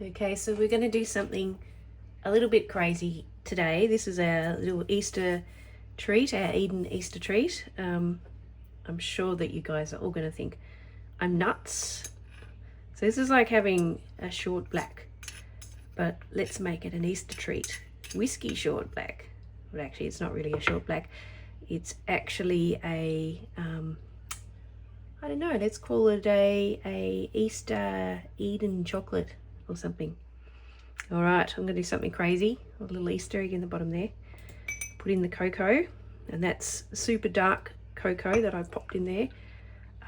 Okay, so we're going to do something a little bit crazy today. This is our little Easter treat, our Eden Easter treat. I'm sure that you guys are all going to think I'm nuts. So this is like having a short black, but let's make it an Easter treat. Whiskey short black. Well, actually, it's not really a short black. It's actually a, I don't know, let's call it a Easter Eden chocolate or something. All right, I'm gonna do something crazy. A little Easter egg in the bottom there. Put in the cocoa, and that's super dark cocoa that I popped in there.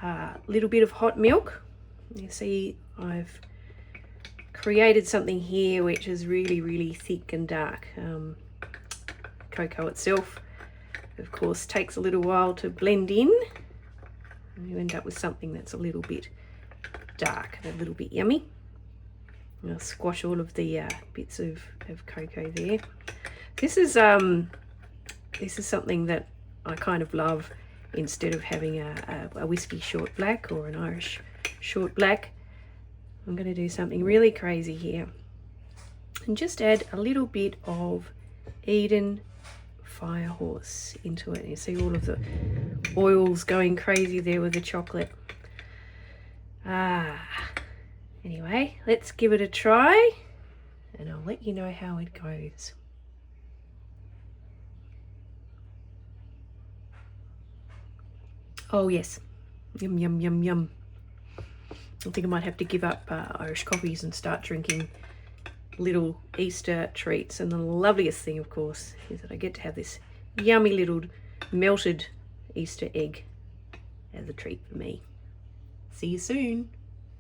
A little bit of hot milk. You see, I've created something here which is really, really thick and dark. Cocoa itself, of course, takes a little while to blend in. And you end up with something that's a little bit dark and a little bit yummy. I'll squash all of the bits of cocoa there. This is something that I kind of love. Instead of having a whiskey short black or an Irish short black, I'm going to do something really crazy here and just add a little bit of Eden Firehorse into it. You see all of the oils going crazy there with the chocolate. Anyway, let's give it a try and I'll let you know how it goes. Oh yes, yum yum yum yum. I think I might have to give up Irish coffees and start drinking little Easter treats. And the loveliest thing, of course, is that I get to have this yummy little melted Easter egg as a treat for me. See you soon.